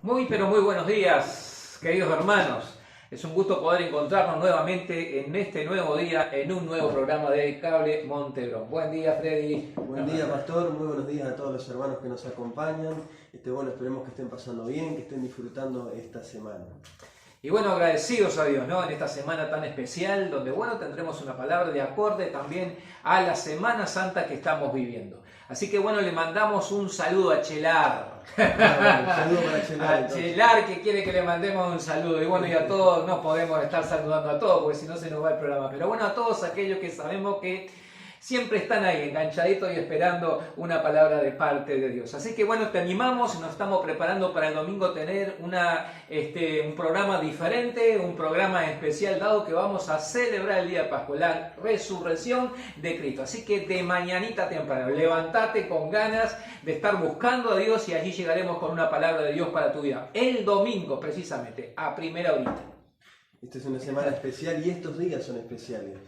Muy, pero muy buenos días, queridos hermanos. Es un gusto poder encontrarnos nuevamente en este nuevo día, en un nuevo programa de Cable Montebrón. Buen día, Freddy. Buen día, pastor. Muy buenos días a todos los hermanos que nos acompañan. Bueno, esperemos que estén pasando bien, que estén disfrutando esta semana. Y bueno, agradecidos a Dios, ¿no? En esta semana tan especial, donde, bueno, tendremos una palabra de acorde también a la Semana Santa que estamos viviendo. Así que, bueno, le mandamos un saludo a Chelar. Saludo para Chelar. A Chelar, que quiere que le mandemos un saludo. Y bueno, y a todos, no podemos estar saludando a todos, porque si no se nos va el programa. Pero bueno, a todos aquellos que sabemos que siempre están ahí, enganchaditos y esperando una palabra de parte de Dios. Así que bueno, te animamos, nos estamos preparando para el domingo tener un programa diferente, un programa especial, dado que vamos a celebrar el día pascual, la resurrección de Cristo. Así que de mañanita temprano, levántate con ganas de estar buscando a Dios y allí llegaremos con una palabra de Dios para tu vida. El domingo, precisamente, a primera horita. Esta es una semana especial y estos días son especiales.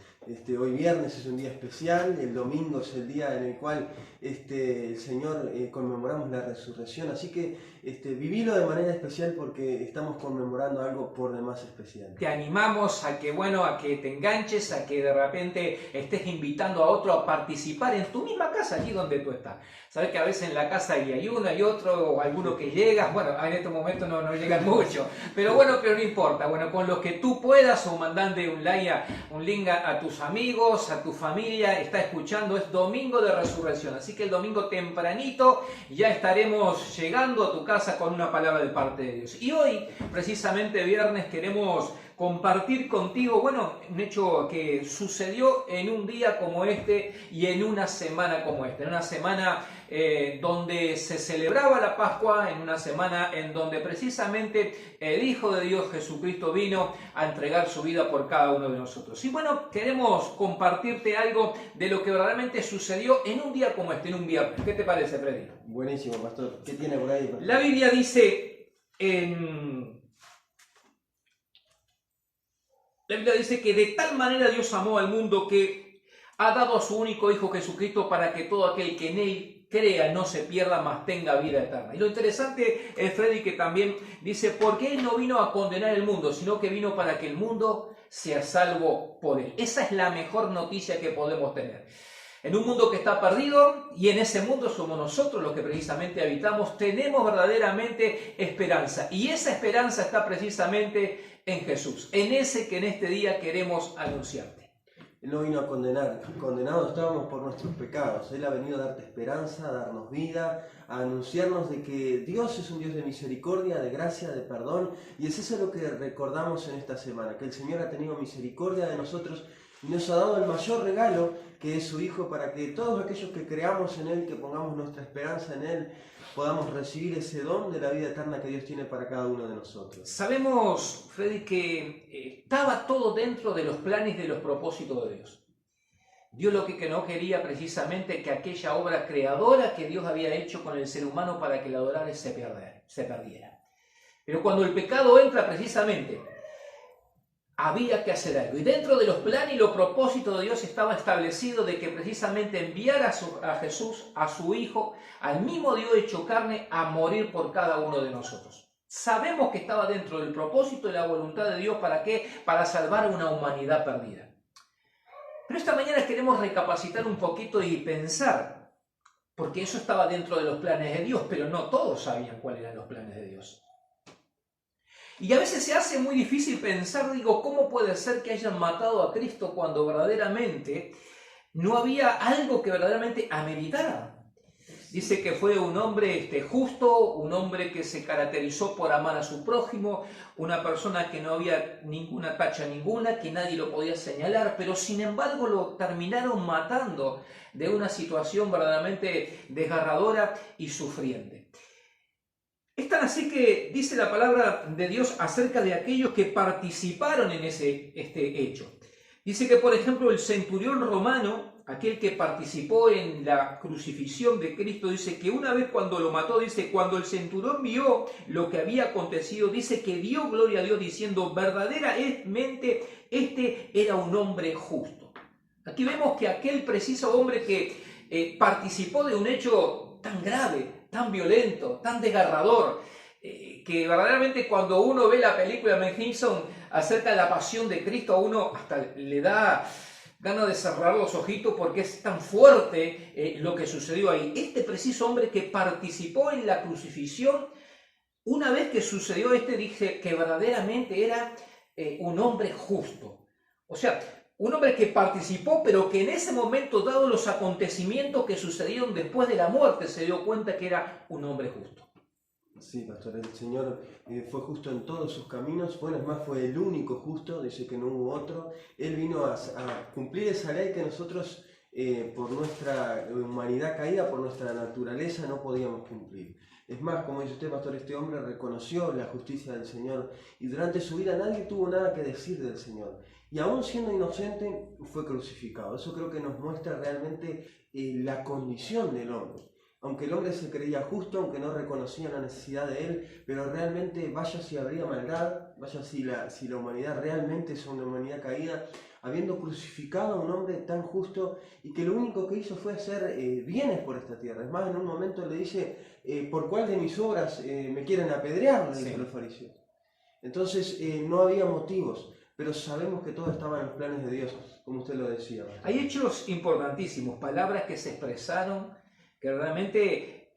Hoy viernes es un día especial, el domingo es el día en el cual el Señor conmemoramos la resurrección, así que vivilo de manera especial porque estamos conmemorando algo por demás especial. Te animamos a que, bueno, a que te enganches, a que de repente estés invitando a otro a participar en tu misma casa, allí donde tú estás. Sabes que a veces en la casa hay uno y otro, o alguno que llega, bueno, en este momento no llegan mucho, pero no importa, bueno, con los que tú puedas, o mandando un link a tus amigos, a tu familia, está escuchando, es domingo de resurrección, así que el domingo tempranito ya estaremos llegando a tu casa con una palabra de parte de Dios. Y hoy, precisamente viernes, queremos compartir contigo, bueno, un hecho que sucedió en un día como este y en una semana como esta, en una semana donde se celebraba la Pascua, en una semana en donde precisamente el Hijo de Dios Jesucristo vino a entregar su vida por cada uno de nosotros. Y bueno, queremos compartirte algo de lo que verdaderamente sucedió en un día como este, en un viernes. ¿Qué te parece, Freddy? Buenísimo, pastor. ¿Qué tiene por ahí, pastor? La Biblia dice que de tal manera Dios amó al mundo que ha dado a su único Hijo Jesucristo para que todo aquel que en Él crea no se pierda, mas tenga vida eterna. Y lo interesante es, Freddy, que también dice, porque Él no vino a condenar el mundo, sino que vino para que el mundo sea salvo por Él. Esa es la mejor noticia que podemos tener. En un mundo que está perdido, y en ese mundo somos nosotros los que precisamente habitamos, tenemos verdaderamente esperanza. Y esa esperanza está precisamente en Jesús, en ese que en este día queremos anunciarte. Él no vino a condenar, condenados estábamos por nuestros pecados. Él ha venido a darte esperanza, a darnos vida, a anunciarnos de que Dios es un Dios de misericordia, de gracia, de perdón. Y es eso lo que recordamos en esta semana, que el Señor ha tenido misericordia de nosotros y nos ha dado el mayor regalo, que es su Hijo, para que todos aquellos que creamos en Él, que pongamos nuestra esperanza en Él, podamos recibir ese don de la vida eterna que Dios tiene para cada uno de nosotros. Sabemos, Freddy, que estaba todo dentro de los planes, de los propósitos de Dios. Dios lo que no quería precisamente que aquella obra creadora que Dios había hecho con el ser humano para que la adorara se perdiera. Pero cuando el pecado entra precisamente, había que hacer algo. Y dentro de los planes y los propósitos de Dios estaba establecido de que precisamente enviara a Jesús, a su Hijo, al mismo Dios hecho carne, a morir por cada uno de nosotros. Sabemos que estaba dentro del propósito y la voluntad de Dios. ¿Para qué? Para salvar a una humanidad perdida. Pero esta mañana queremos recapacitar un poquito y pensar, porque eso estaba dentro de los planes de Dios, pero no todos sabían cuáles eran los planes de Dios. Y a veces se hace muy difícil pensar, ¿cómo puede ser que hayan matado a Cristo cuando verdaderamente no había algo que verdaderamente ameritara? Dice que fue un hombre justo, un hombre que se caracterizó por amar a su prójimo, una persona que no había ninguna tacha ninguna, que nadie lo podía señalar, pero sin embargo lo terminaron matando de una situación verdaderamente desgarradora y sufriente. Es tan así que dice la palabra de Dios acerca de aquellos que participaron en este hecho. Dice que, por ejemplo, el centurión romano, aquel que participó en la crucifixión de Cristo, dice que una vez cuando lo mató, dice, cuando el centurión vio lo que había acontecido, dice que dio gloria a Dios diciendo, verdaderamente este era un hombre justo. Aquí vemos que aquel preciso hombre que participó de un hecho tan grave, tan violento, tan desgarrador, que verdaderamente cuando uno ve la película de Mel Gibson acerca de la pasión de Cristo, a uno hasta le da ganas de cerrar los ojitos porque es tan fuerte lo que sucedió ahí. Este preciso hombre que participó en la crucifixión, una vez que sucedió dije que verdaderamente era un hombre justo. O sea, un hombre que participó, pero que en ese momento, dado los acontecimientos que sucedieron después de la muerte, se dio cuenta que era un hombre justo. Sí, pastor, el Señor fue justo en todos sus caminos. Bueno, es más, fue el único justo, dice que no hubo otro. Él vino a cumplir esa ley que nosotros, por nuestra humanidad caída, por nuestra naturaleza, no podíamos cumplir. Es más, como dice usted, pastor, este hombre reconoció la justicia del Señor y durante su vida nadie tuvo nada que decir del Señor. Y aún siendo inocente, fue crucificado. Eso creo que nos muestra realmente la condición del hombre. Aunque el hombre se creía justo, aunque no reconocía la necesidad de él, pero realmente vaya si habría maldad, vaya si la humanidad realmente es una humanidad caída, habiendo crucificado a un hombre tan justo y que lo único que hizo fue hacer bienes por esta tierra. Es más, en un momento le dice, ¿por cuál de mis obras me quieren apedrear? Le dicen los fariseos. Entonces no había motivos, pero sabemos que todo estaba en los planes de Dios, como usted lo decía. Hay hechos importantísimos, palabras que se expresaron, que realmente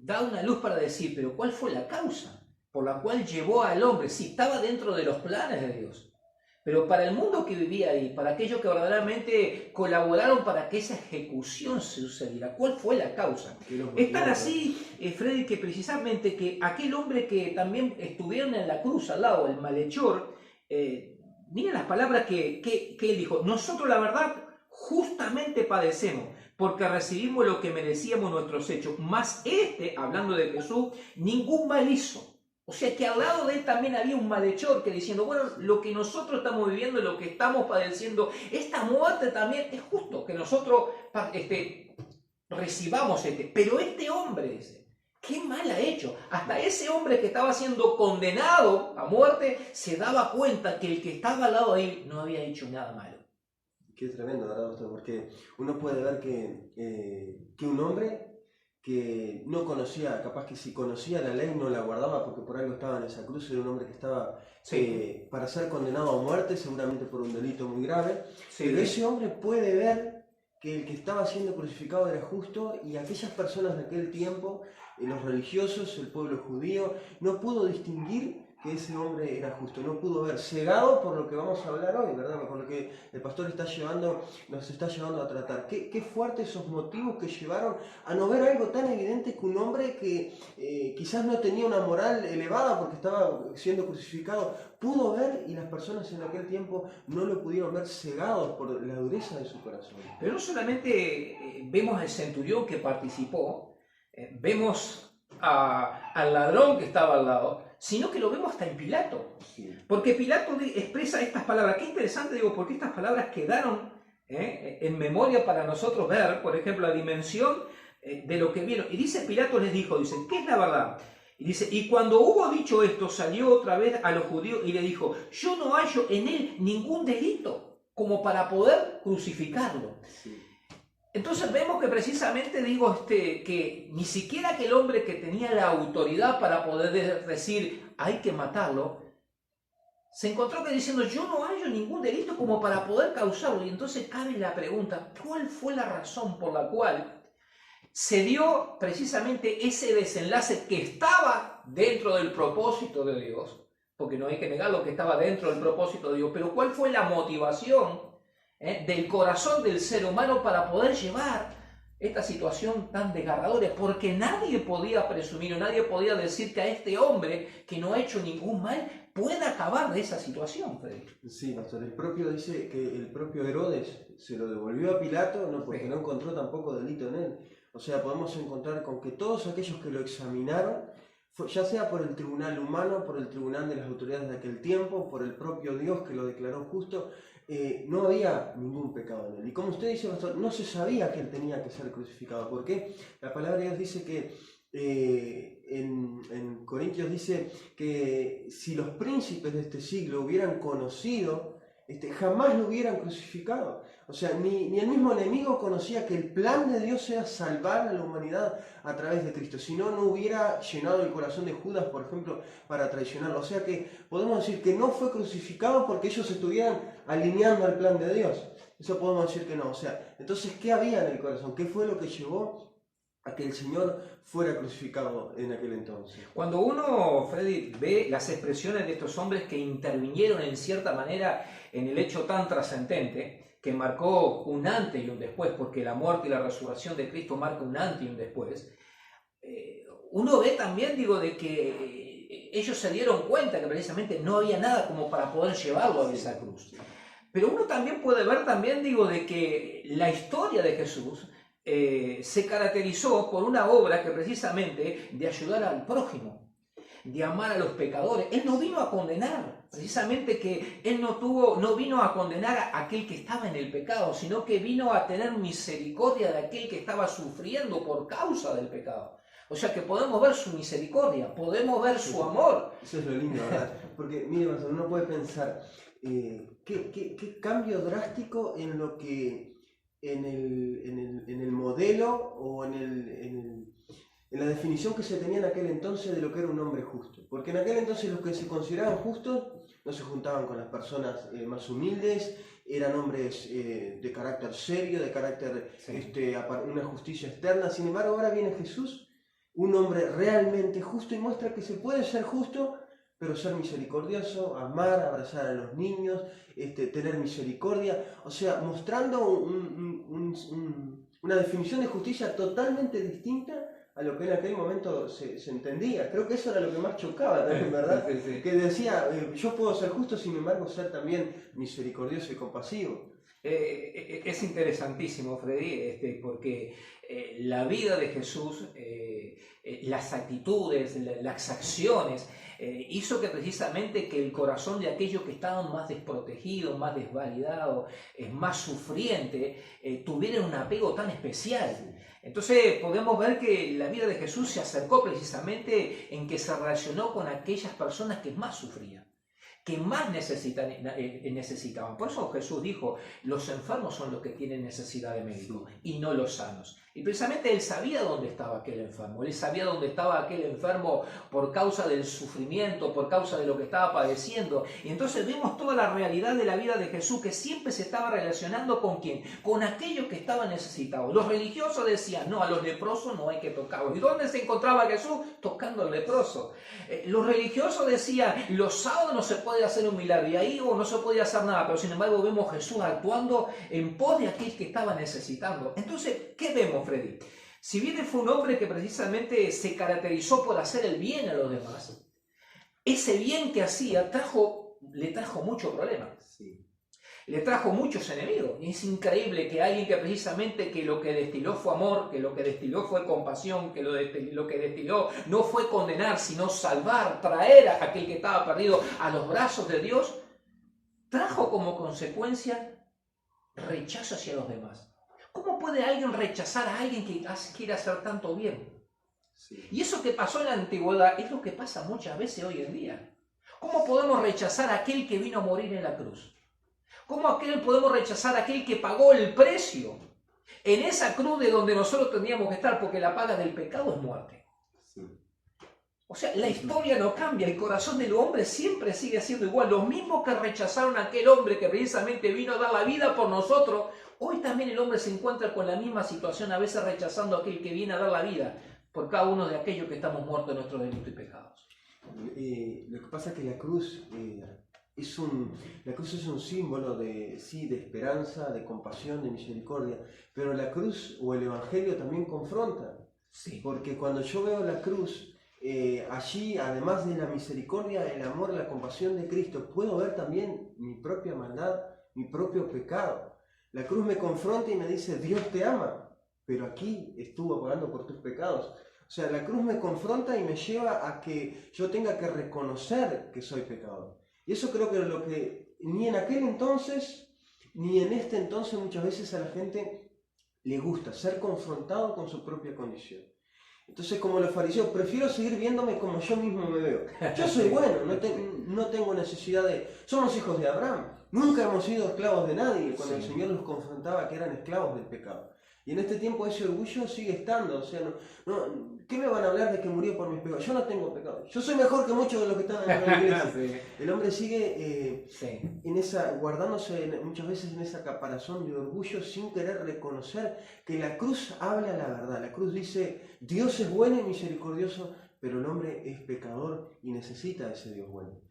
da una luz para decir, pero ¿cuál fue la causa por la cual llevó al hombre? Sí, estaba dentro de los planes de Dios, pero para el mundo que vivía ahí, para aquellos que verdaderamente colaboraron para que esa ejecución sucediera, ¿cuál fue la causa? Es tan así, Freddy, que precisamente que aquel hombre que también estuvieron en la cruz al lado, el malhechor, miren las palabras que él dijo, nosotros la verdad justamente padecemos, porque recibimos lo que merecíamos nuestros hechos, mas hablando de Jesús, ningún mal hizo. O sea que al lado de él también había un malhechor que diciendo, bueno, lo que nosotros estamos viviendo, lo que estamos padeciendo, esta muerte también es justo que nosotros recibamos pero este hombre dice, ¿qué mal ha hecho? Hasta ese hombre que estaba siendo condenado a muerte se daba cuenta que el que estaba al lado de él no había hecho nada malo. Qué tremendo, ¿verdad, pastor? Porque uno puede ver que un hombre que no conocía, capaz que si conocía la ley no la guardaba porque por algo estaba en esa cruz, era un hombre que estaba para ser condenado a muerte, seguramente por un delito muy grave, pero ese hombre puede ver que el que estaba siendo crucificado era justo y aquellas personas de aquel tiempo, los religiosos, el pueblo judío, no pudo distinguir que ese hombre era justo, no pudo ver, cegado por lo que vamos a hablar hoy, ¿verdad? Por lo que el pastor nos está llevando a tratar. Qué fuertes esos motivos que llevaron a no ver algo tan evidente que un hombre que quizás no tenía una moral elevada porque estaba siendo crucificado, pudo ver y las personas en aquel tiempo no lo pudieron ver, cegados por la dureza de su corazón. Pero no solamente vemos al centurión que participó, vemos al ladrón que estaba al lado, sino que lo vemos hasta en Pilato. Sí. Porque Pilato expresa estas palabras. Qué interesante, digo, porque estas palabras quedaron en memoria para nosotros ver, por ejemplo, la dimensión de lo que vieron. Y dice Pilato les dijo, dice, ¿qué es la verdad? Y dice, y cuando hubo dicho esto, salió otra vez a los judíos y le dijo, yo no hallo en él ningún delito como para poder crucificarlo. Sí. Entonces vemos que precisamente que ni siquiera aquel hombre que tenía la autoridad para poder decir hay que matarlo, se encontró que diciendo yo no hallo ningún delito como para poder causarlo. Y entonces cabe la pregunta, ¿cuál fue la razón por la cual se dio precisamente ese desenlace que estaba dentro del propósito de Dios? Porque no hay que negar lo que estaba dentro del propósito de Dios, pero ¿cuál fue la motivación del corazón del ser humano para poder llevar esta situación tan desgarradora? Porque nadie podía presumir o nadie podía decir que a este hombre que no ha hecho ningún mal pueda acabar de esa situación, Freddy. Sí, pastor, dice que el propio Herodes se lo devolvió a Pilato, no porque no encontró tampoco delito en él. O sea, podemos encontrar con que todos aquellos que lo examinaron, ya sea por el tribunal humano, por el tribunal de las autoridades de aquel tiempo, por el propio Dios que lo declaró justo, no había ningún pecado en él. Y como usted dice, pastor, no se sabía que él tenía que ser crucificado. ¿Por qué? La palabra de Dios dice que en Corintios dice que si los príncipes de este siglo hubieran conocido, jamás lo hubieran crucificado. O sea, ni el mismo enemigo conocía que el plan de Dios era salvar a la humanidad a través de Cristo. Si no, no hubiera llenado el corazón de Judas, por ejemplo, para traicionarlo. O sea que podemos decir que no fue crucificado porque ellos estuvieran alineando al plan de Dios. Eso podemos decir que no. O sea, entonces, ¿qué había en el corazón? ¿Qué fue lo que llevó a que el Señor fuera crucificado en aquel entonces? Cuando uno, Freddy, ve las expresiones de estos hombres que intervinieron en cierta manera en el hecho tan trascendente, que marcó un antes y un después, porque la muerte y la resurrección de Cristo marca un antes y un después, uno ve también, digo, de que ellos se dieron cuenta que precisamente no había nada como para poder llevarlo a esa cruz. Pero uno también puede ver también, digo, de que la historia de Jesús se caracterizó por una obra que precisamente de ayudar al prójimo, de amar a los pecadores. Él no vino a condenar, precisamente que Él no vino a condenar a aquel que estaba en el pecado, sino que vino a tener misericordia de aquel que estaba sufriendo por causa del pecado. O sea que podemos ver su misericordia, podemos ver su amor. Eso es lo lindo, ¿verdad? Porque, mire, uno puede pensar, ¿qué cambio drástico en lo que, en el modelo o en la definición que se tenía en aquel entonces de lo que era un hombre justo? Porque en aquel entonces los que se consideraban justos no se juntaban con las personas más humildes, eran hombres de carácter serio, de carácter, una justicia externa. Sin embargo, ahora viene Jesús, un hombre realmente justo, y muestra que se puede ser justo, pero ser misericordioso, amar, abrazar a los niños, tener misericordia, o sea, mostrando una definición de justicia totalmente distinta a lo que en aquel momento se entendía. Creo que eso era lo que más chocaba también, ¿verdad? Sí. Que decía, yo puedo ser justo, sin embargo, ser también misericordioso y compasivo. Es interesantísimo, Freddy, porque la vida de Jesús, las actitudes, las acciones, hizo que precisamente que el corazón de aquellos que estaban más desprotegidos, más desvalidados, más sufrientes, tuvieran un apego tan especial. Entonces podemos ver que la vida de Jesús se acercó precisamente en que se relacionó con aquellas personas que más sufrían, que más necesitaban. Por eso Jesús dijo, los enfermos son los que tienen necesidad de médico y no los sanos. Y precisamente Él sabía dónde estaba aquel enfermo. Él sabía dónde estaba aquel enfermo por causa del sufrimiento, por causa de lo que estaba padeciendo. Y entonces vemos toda la realidad de la vida de Jesús, que siempre se estaba relacionando ¿con quién? Con aquellos que estaban necesitados. Los religiosos decían, no, a los leprosos no hay que tocarlos. ¿Y dónde se encontraba Jesús? Tocando al leproso. Los religiosos decían, los sábados no se puede hacer un milagro, y ahí no se podía hacer nada, pero sin embargo vemos a Jesús actuando en pos de aquel que estaba necesitando. Entonces, ¿qué vemos, Freddy? Si bien fue un hombre que precisamente se caracterizó por hacer el bien a los demás, ese bien que hacía le trajo mucho problema. Sí. Le trajo muchos enemigos. Y es increíble que alguien que precisamente que lo que destiló fue amor, que lo que destiló fue compasión, que lo que destiló no fue condenar, sino salvar, traer a aquel que estaba perdido a los brazos de Dios, trajo como consecuencia rechazo hacia los demás. ¿Cómo puede alguien rechazar a alguien que quiere hacer tanto bien? Sí. Y eso que pasó en la antigüedad es lo que pasa muchas veces hoy en día. ¿Cómo podemos rechazar a aquel que vino a morir en la cruz? ¿Cómo podemos rechazar a aquel que pagó el precio en esa cruz de donde nosotros tendríamos que estar? Porque la paga del pecado es muerte. Sí. O sea, la historia no cambia, el corazón del hombre siempre sigue siendo igual. Los mismos que rechazaron a aquel hombre que precisamente vino a dar la vida por nosotros, hoy también el hombre se encuentra con la misma situación, a veces rechazando a aquel que viene a dar la vida por cada uno de aquellos que estamos muertos de nuestros delitos y pecados. Lo que pasa es que la cruz es un símbolo de esperanza, de compasión, de misericordia, pero la cruz o el Evangelio también confronta. Sí. Porque cuando yo veo la cruz, allí, además de la misericordia, el amor, la compasión de Cristo, puedo ver también mi propia maldad, mi propio pecado. La cruz me confronta y me dice, Dios te ama, pero aquí estuvo pagando por tus pecados. O sea, la cruz me confronta y me lleva a que yo tenga que reconocer que soy pecador. Y eso creo que es lo que ni en aquel entonces, ni en este entonces muchas veces a la gente le gusta, ser confrontado con su propia condición. Entonces, como los fariseos, prefiero seguir viéndome como yo mismo me veo. Yo soy bueno, no tengo necesidad de... Somos hijos de Abraham. Nunca hemos sido esclavos de nadie cuando Sí. el Señor los confrontaba que eran esclavos del pecado. Y en este tiempo ese orgullo sigue estando. O sea, ¿qué me van a hablar de que murió por mis pecados? Yo no tengo pecado. Yo soy mejor que muchos de los que están dentro de la iglesia. Sí, El hombre sigue sí. guardándose muchas veces en esa caparazón de orgullo sin querer reconocer que la cruz habla la verdad. La cruz dice, Dios es bueno y misericordioso, pero el hombre es pecador y necesita a ese Dios bueno.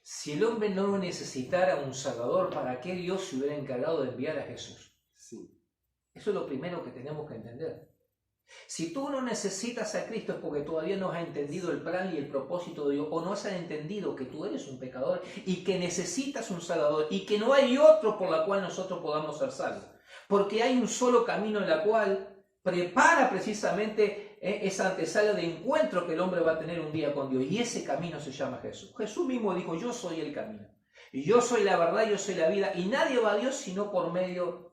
Si el hombre no necesitara un Salvador, ¿para qué Dios se hubiera encargado de enviar a Jesús? Sí. Eso es lo primero que tenemos que entender. Si tú no necesitas a Cristo es porque todavía no has entendido el plan y el propósito de Dios, o no has entendido que tú eres un pecador y que necesitas un Salvador y que no hay otro por la cual nosotros podamos ser salvos. Porque hay un solo camino en la cual prepara precisamente esa antesala de encuentro que el hombre va a tener un día con Dios, y ese camino se llama Jesús. Jesús mismo dijo, yo soy el camino, y yo soy la verdad, yo soy la vida, y nadie va a Dios sino por medio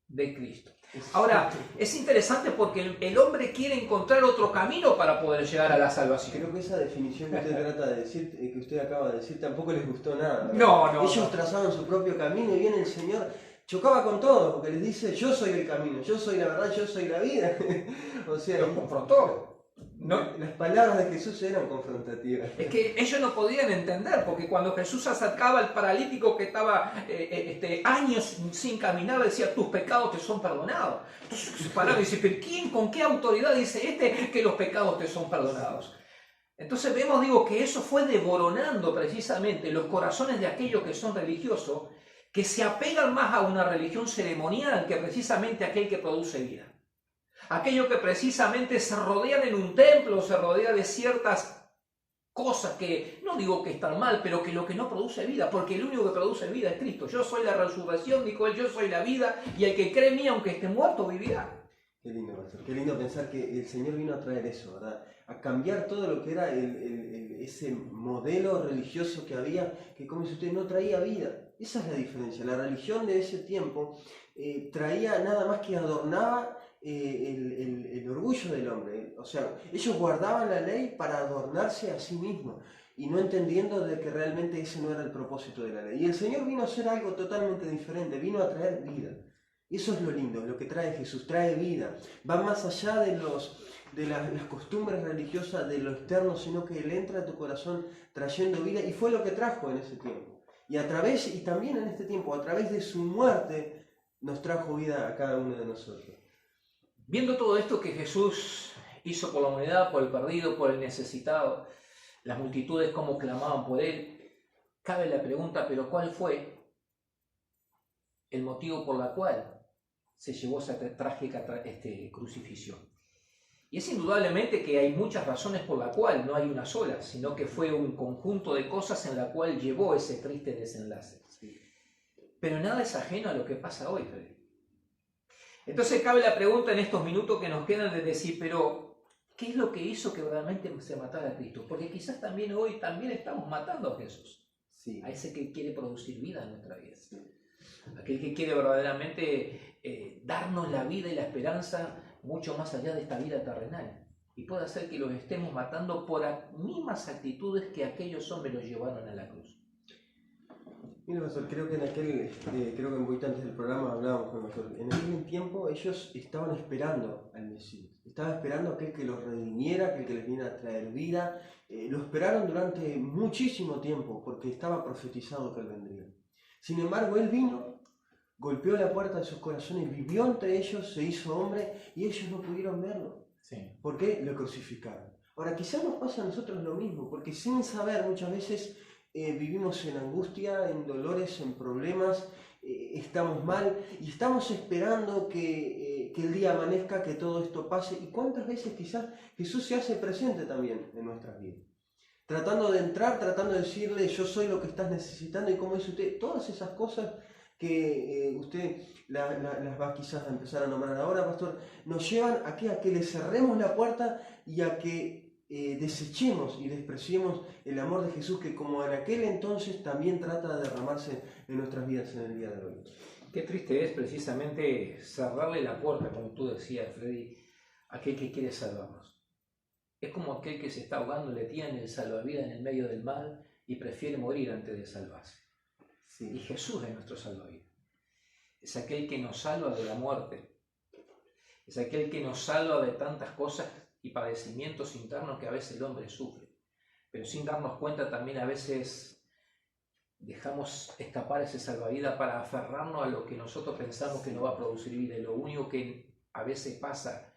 de Cristo. Ahora, es interesante porque el hombre quiere encontrar otro camino para poder llegar a la salvación. Creo que esa definición que usted trata de decir, que usted acaba de decir, tampoco les gustó nada, ¿verdad? No. Ellos trazaban su propio camino y viene el Señor, chocaba con todo, porque les dice, yo soy el camino, yo soy la verdad, yo soy la vida. O sea, Los confrontó. No, las palabras de Jesús eran confrontativas. es que ellos no podían entender, porque cuando Jesús acercaba al paralítico que estaba años sin caminar, decía, tus pecados te son perdonados. Entonces se paraba y dice, pero ¿quién, con qué autoridad dice que los pecados te son perdonados? Entonces vemos, que eso fue devoronando precisamente los corazones de aquellos que son religiosos, que se apegan más a una religión ceremonial que precisamente aquel que produce vida. Aquellos que precisamente se rodean en un templo, se rodean de ciertas cosas que, no digo que están mal, pero que lo que no produce vida, porque el único que produce vida es Cristo. Yo soy la resurrección, dijo él, yo soy la vida, y el que cree en mí, aunque esté muerto, vivirá. Qué lindo, pastor. Qué lindo pensar que el Señor vino a traer eso, ¿verdad? A cambiar todo lo que era ese modelo religioso que había, que como dice usted, no traía vida. Esa es la diferencia. La religión de ese tiempo traía nada más que adornaba el orgullo del hombre. O sea, ellos guardaban la ley para adornarse a sí mismos y no entendiendo de que realmente ese no era el propósito de la ley. Y el Señor vino a hacer algo totalmente diferente, vino a traer vida. Eso es lo lindo, lo que trae Jesús, trae vida. Va más allá de las costumbres religiosas, de lo externo, sino que Él entra a tu corazón trayendo vida, y fue lo que trajo en ese tiempo. Y también en este tiempo, a través de su muerte, nos trajo vida a cada uno de nosotros. Viendo todo esto que Jesús hizo por la humanidad, por el perdido, por el necesitado, las multitudes como clamaban por Él, cabe la pregunta, pero ¿cuál fue el motivo por la cual se llevó esa trágica crucifixión? Y es indudablemente que hay muchas razones por la cual, no hay una sola, sino que fue un conjunto de cosas en la cual llevó ese triste desenlace. Sí. Pero nada es ajeno a lo que pasa hoy, Freddy. Entonces cabe la pregunta en estos minutos que nos quedan de decir, pero ¿qué es lo que hizo que realmente se matara a Cristo? Porque quizás también hoy estamos matando a Jesús, Sí. a ese que quiere producir vida en nuestra vida. Sí. Aquel que quiere verdaderamente darnos la vida y la esperanza mucho más allá de esta vida terrenal. Y puede ser que los estemos matando por las mismas actitudes que aquellos hombres los llevaron a la cruz. Mira, pastor, creo que un poquito antes del programa hablábamos con el pastor. En aquel tiempo ellos estaban esperando al Mesías. Estaban esperando a aquel que los redimiera, aquel que les viniera a traer vida. Lo esperaron durante muchísimo tiempo porque estaba profetizado que él vendría. Sin embargo, él vino, golpeó la puerta de sus corazones, vivió entre ellos, se hizo hombre y ellos no pudieron verlo. Sí. ¿Por qué? Lo crucificaron. Ahora, quizás nos pasa a nosotros lo mismo, porque sin saber muchas veces vivimos en angustia, en dolores, en problemas, estamos mal y estamos esperando que el día amanezca, que todo esto pase. ¿Y cuántas veces quizás Jesús se hace presente también en nuestras vidas? Tratando de entrar, tratando de decirle, yo soy lo que estás necesitando, y como dice usted, todas esas cosas que usted las va quizás a empezar a nombrar ahora, pastor, nos llevan a que le cerremos la puerta y a que desechemos y despreciemos el amor de Jesús, que como en aquel entonces también trata de derramarse en nuestras vidas en el día de hoy. Qué triste es precisamente cerrarle la puerta, como tú decías, Freddy, a aquel que quiere salvarnos. Es como aquel que se está ahogando, le tiene el salvavidas en el medio del mar y prefiere morir antes de salvarse. Y Jesús es nuestro salvavidas. Es aquel que nos salva de la muerte. Es aquel que nos salva de tantas cosas y padecimientos internos que a veces el hombre sufre. Pero sin darnos cuenta también a veces dejamos escapar ese salvavidas para aferrarnos a lo que nosotros pensamos que nos va a producir vida. Y lo único que a veces pasa,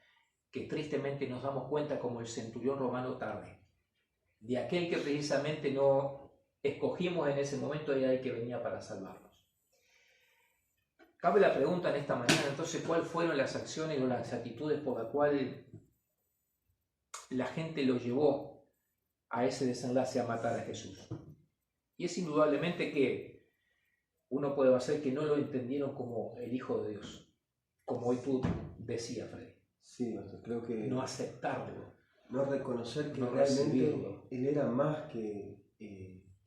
que tristemente nos damos cuenta como el centurión romano tarde, de aquel que precisamente no escogimos en ese momento y era el que venía para salvarnos. Cabe la pregunta en esta mañana, entonces, ¿cuáles fueron las acciones o las actitudes por las cuales la gente lo llevó a ese desenlace a matar a Jesús? Y es indudablemente que uno puede hacer que no lo entendieron como el Hijo de Dios, como hoy tú decías, Freddy. Sí, pastor, creo que... No aceptarlo. No reconocer que no realmente recibirlo. Él era más que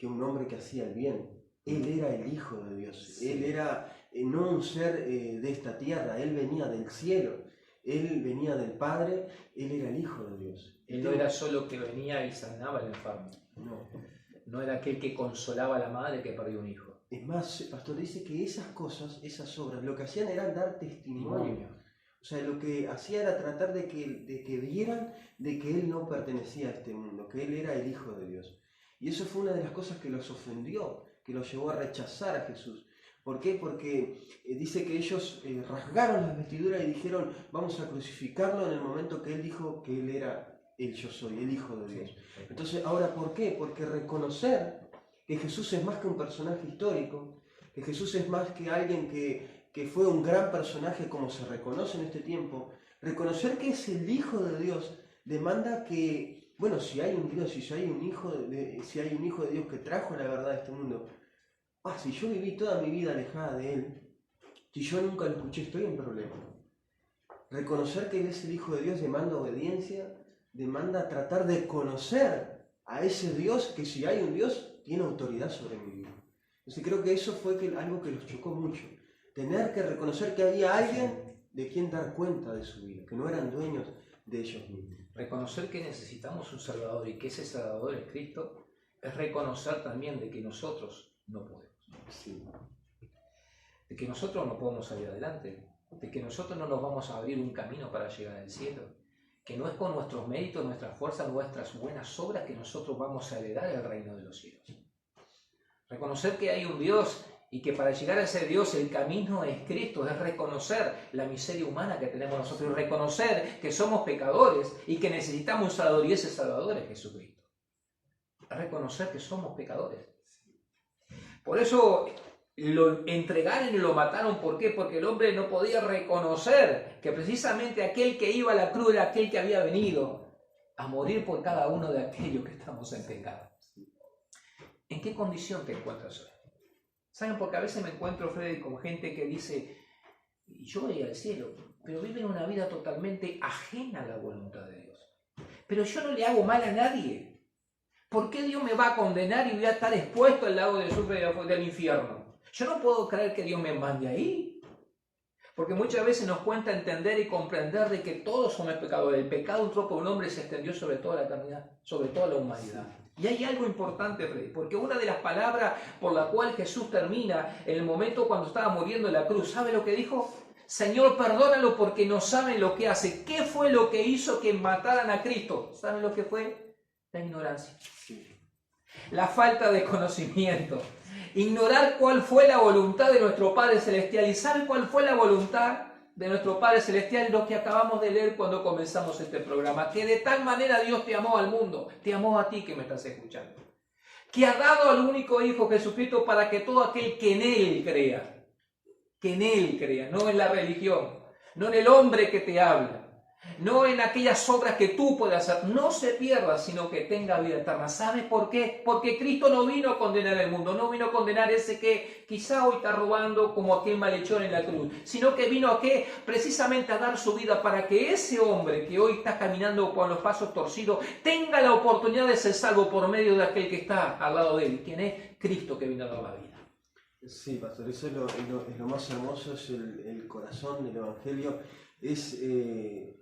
un hombre que hacía el bien. Él era el Hijo de Dios. Sí. Él era no un ser de esta tierra. Él venía del cielo. Él venía del Padre. Él era el Hijo de Dios. Él no era solo que venía y sanaba al enfermo. No. No era aquel que consolaba a la madre que perdió un hijo. Es más, pastor, dice que esas cosas, esas obras, lo que hacían era dar testimonio. O sea, lo que hacía era tratar de que vieran de que Él no pertenecía a este mundo, que Él era el Hijo de Dios. Y eso fue una de las cosas que los ofendió, que los llevó a rechazar a Jesús. ¿Por qué? Porque dice que ellos rasgaron las vestiduras y dijeron, vamos a crucificarlo en el momento que Él dijo que Él era el yo soy, el Hijo de Dios. Entonces, ahora, ¿por qué? Porque reconocer que Jesús es más que un personaje histórico, que Jesús es más que alguien que fue un gran personaje como se reconoce en este tiempo, reconocer que es el Hijo de Dios demanda que, bueno, si hay un Dios y si hay un Hijo de Dios que trajo la verdad a este mundo, si yo viví toda mi vida alejada de Él, si yo nunca lo escuché, estoy en problema. Reconocer que Él es el Hijo de Dios demanda obediencia, demanda tratar de conocer a ese Dios que si hay un Dios tiene autoridad sobre mi vida. Entonces creo que eso fue algo que los chocó mucho. Tener que reconocer que había alguien de quien dar cuenta de su vida, que no eran dueños de ellos mismos. Reconocer que necesitamos un Salvador y que ese Salvador es Cristo, es reconocer también de que nosotros no podemos. Sí. De que nosotros no podemos salir adelante, de que nosotros no nos vamos a abrir un camino para llegar al cielo, que no es con nuestros méritos, nuestras fuerzas, nuestras buenas obras que nosotros vamos a heredar el reino de los cielos. Reconocer que hay un Dios y que para llegar a ese Dios el camino es Cristo, es reconocer la miseria humana que tenemos nosotros, y reconocer que somos pecadores y que necesitamos un Salvador, y ese Salvador es Jesucristo. Es reconocer que somos pecadores. Por eso lo entregaron y lo mataron. ¿Por qué? Porque el hombre no podía reconocer que precisamente aquel que iba a la cruz era aquel que había venido a morir por cada uno de aquellos que estamos en pecado. ¿En qué condición te encuentras hoy? ¿Saben? Porque a veces me encuentro, Freddy, con gente que dice, yo voy al cielo, pero viven una vida totalmente ajena a la voluntad de Dios. Pero yo no le hago mal a nadie. ¿Por qué Dios me va a condenar y voy a estar expuesto al lago de azufre del infierno? Yo no puedo creer que Dios me mande ahí. Porque muchas veces nos cuesta entender y comprender de que todos somos pecadores. El pecado entró por un hombre y se extendió sobre toda la eternidad, sobre toda la humanidad. Y hay algo importante, Freddy, porque una de las palabras por la cual Jesús termina en el momento cuando estaba muriendo en la cruz, ¿sabe lo que dijo? Señor, perdónalo porque no saben lo que hace. ¿Qué fue lo que hizo que mataran a Cristo? ¿Saben lo que fue? La ignorancia. La falta de conocimiento. Ignorar cuál fue la voluntad de nuestro Padre Celestial. ¿Y sabe cuál fue la voluntad de nuestro Padre Celestial? Lo que acabamos de leer cuando comenzamos este programa. Que de tal manera Dios te amó al mundo. Te amó a ti que me estás escuchando. Que ha dado al único Hijo Jesucristo para que todo aquel que en Él crea, no en la religión, no en el hombre que te habla, no en aquellas obras que tú puedas hacer, no se pierda, sino que tenga vida eterna. ¿Sabes por qué? Porque Cristo no vino a condenar el mundo, no vino a condenar ese que quizá hoy está robando como aquel malhechor en la cruz, sino que vino a qué? Precisamente a dar su vida para que ese hombre que hoy está caminando con los pasos torcidos tenga la oportunidad de ser salvo por medio de aquel que está al lado de él. ¿Quién es? Cristo, que vino a dar la vida. Sí, pastor, eso es lo más hermoso, es el corazón del Evangelio. Es,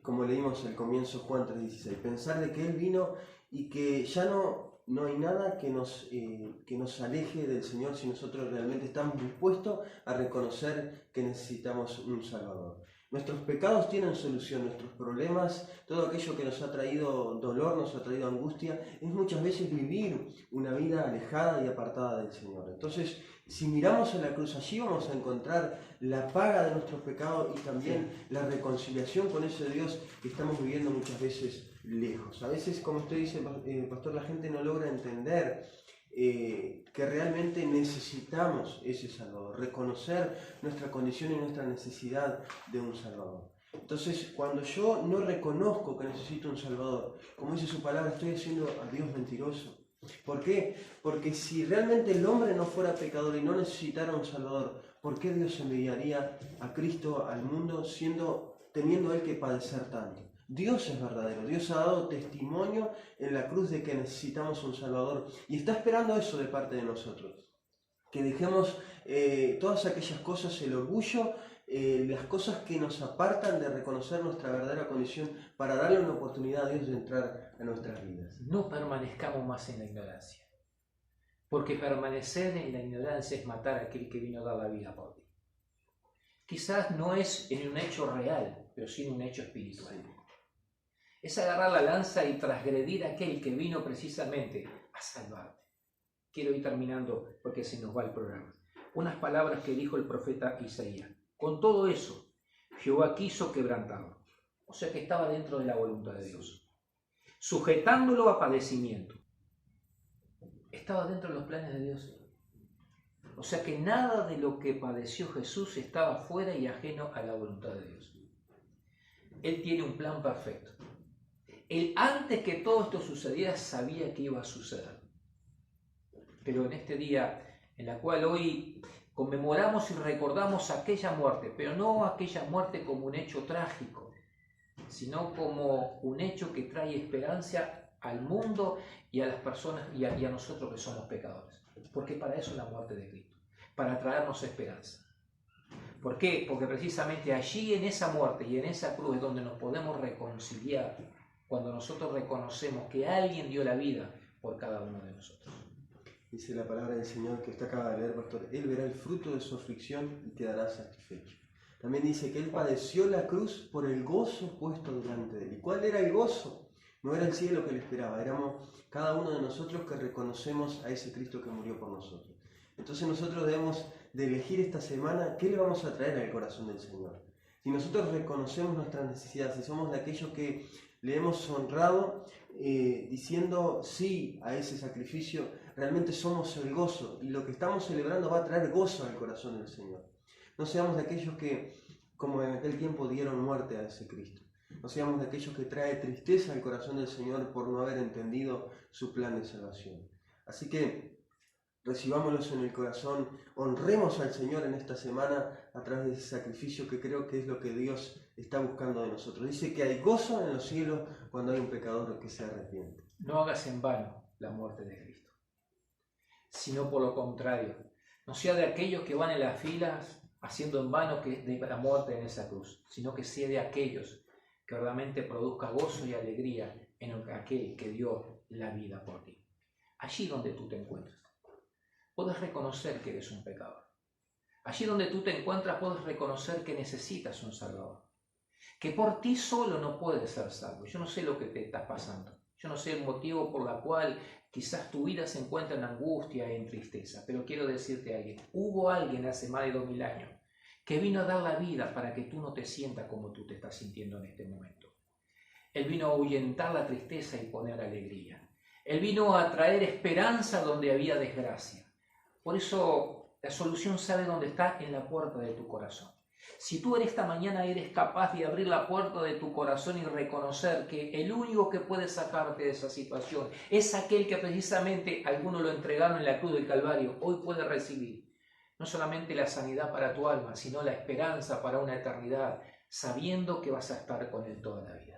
como leímos al comienzo Juan 3:16, pensar de que Él vino y que ya no no hay nada que nos aleje del Señor si nosotros realmente estamos dispuestos a reconocer que necesitamos un Salvador. Nuestros pecados tienen solución, nuestros problemas, todo aquello que nos ha traído dolor, nos ha traído angustia, es muchas veces vivir una vida alejada y apartada del Señor. Entonces, si miramos a la cruz, allí vamos a encontrar la paga de nuestros pecados y también la reconciliación con ese Dios que estamos viviendo muchas veces lejos. A veces, como usted dice, pastor, la gente no logra entender que realmente necesitamos ese Salvador, reconocer nuestra condición y nuestra necesidad de un Salvador. Entonces, cuando yo no reconozco que necesito un Salvador, como dice su palabra, estoy haciendo a Dios mentiroso. ¿Por qué? Porque si realmente el hombre no fuera pecador y no necesitara un Salvador, ¿por qué Dios enviaría a Cristo al mundo teniendo Él que padecer tanto? Dios es verdadero, Dios ha dado testimonio en la cruz de que necesitamos un Salvador y está esperando eso de parte de nosotros, que dejemos todas aquellas cosas, el orgullo, las cosas que nos apartan de reconocer nuestra verdadera condición para darle una oportunidad a Dios de entrar a nuestras vidas. No permanezcamos más en la ignorancia, porque permanecer en la ignorancia es matar a aquel que vino a dar la vida por ti. Quizás no es en un hecho real, pero sí en un hecho espiritual. Sí. Es agarrar la lanza y transgredir a aquel que vino precisamente a salvarte. Quiero ir terminando porque se nos va el programa. Unas palabras que dijo el profeta Isaías. Con todo eso, Jehová quiso quebrantarlo. O sea que estaba dentro de la voluntad de Dios. Sujetándolo a padecimiento. Estaba dentro de los planes de Dios. O sea que nada de lo que padeció Jesús estaba fuera y ajeno a la voluntad de Dios. Él tiene un plan perfecto. Él antes que todo esto sucediera sabía que iba a suceder. Pero en este día en la cual hoy conmemoramos y recordamos aquella muerte, pero no aquella muerte como un hecho trágico, sino como un hecho que trae esperanza al mundo y a las personas y a nosotros que somos pecadores. Porque para eso es la muerte de Cristo, para traernos esperanza. ¿Por qué? Porque precisamente allí en esa muerte y en esa cruz es donde nos podemos reconciliar, cuando nosotros reconocemos que alguien dio la vida por cada uno de nosotros. Dice la palabra del Señor que usted acaba de leer, pastor, Él verá el fruto de su aflicción y quedará satisfecho. También dice que Él padeció la cruz por el gozo puesto delante de Él. ¿Y cuál era el gozo? No era el cielo que le esperaba, éramos cada uno de nosotros que reconocemos a ese Cristo que murió por nosotros. Entonces nosotros debemos de elegir esta semana qué le vamos a traer al corazón del Señor. Si nosotros reconocemos nuestras necesidades, si somos de aquellos que le hemos honrado diciendo sí a ese sacrificio, realmente somos el gozo y lo que estamos celebrando va a traer gozo al corazón del Señor. No seamos de aquellos que, como en aquel tiempo, dieron muerte a ese Cristo. No seamos de aquellos que trae tristeza al corazón del Señor por no haber entendido su plan de salvación. Así que recibámoslos en el corazón, honremos al Señor en esta semana a través de ese sacrificio que creo que es lo que Dios está buscando de nosotros. Dice que hay gozo en los cielos cuando hay un pecador que se arrepiente. No hagas en vano la muerte de Cristo, sino por lo contrario, no sea de aquellos que van en las filas haciendo en vano que de la muerte en esa cruz, sino que sea de aquellos que verdaderamente produzca gozo y alegría en aquel que dio la vida por ti. Allí donde tú te encuentras, puedes reconocer que eres un pecador. Allí donde tú te encuentras, puedes reconocer que necesitas un Salvador. Que por ti solo no puedes ser salvo. Yo no sé lo que te está pasando. Yo no sé el motivo por el cual quizás tu vida se encuentra en angustia y en tristeza. Pero quiero decirte a alguien, hubo alguien hace más de 2000 años que vino a dar la vida para que tú no te sientas como tú te estás sintiendo en este momento. Él vino a ahuyentar la tristeza y poner alegría. Él vino a traer esperanza donde había desgracia. Por eso la solución sabe dónde está, en la puerta de tu corazón. Si tú en esta mañana eres capaz de abrir la puerta de tu corazón y reconocer que el único que puede sacarte de esa situación es aquel que precisamente algunos lo entregaron en la cruz del Calvario, hoy puede recibir no solamente la sanidad para tu alma, sino la esperanza para una eternidad, sabiendo que vas a estar con Él toda la vida.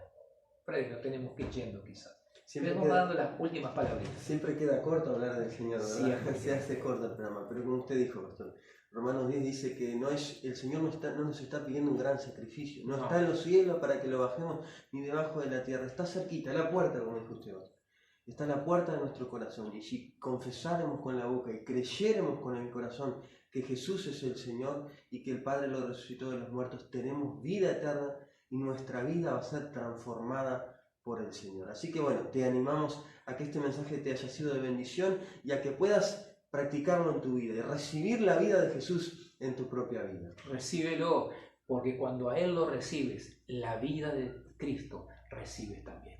Freddy, no tenemos que ir yendo quizás. Siempre vamos dando las últimas palabras. Siempre queda corto hablar del Señor, ¿verdad? Sí, se hace corto el programa, pero como usted dijo, pastor, Romanos 10 dice que el Señor no nos está pidiendo un gran sacrificio, no está en los cielos para que lo bajemos ni debajo de la tierra, está cerquita, a la puerta, como dijo usted. está a la puerta de nuestro corazón. Y si confesáremos con la boca y creyéremos con el corazón que Jesús es el Señor y que el Padre lo resucitó de los muertos, tenemos vida eterna y nuestra vida va a ser transformada por el Señor. Así que bueno, te animamos a que este mensaje te haya sido de bendición y a que puedas practicarlo en tu vida y recibir la vida de Jesús en tu propia vida. Recíbelo, porque cuando a Él lo recibes, la vida de Cristo recibes también.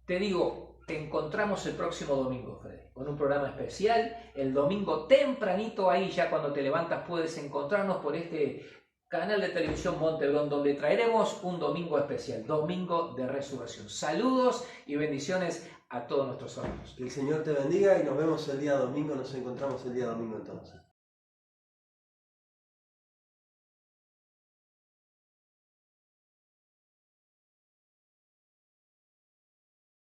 Te digo, te encontramos el próximo domingo, Freddy, con un programa especial. El domingo tempranito, ahí ya cuando te levantas puedes encontrarnos por este canal de televisión Montebrón, donde traeremos un domingo especial, domingo de resurrección. Saludos y bendiciones a todos nuestros hermanos. Que el Señor te bendiga y nos vemos el día domingo, nos encontramos el día domingo entonces.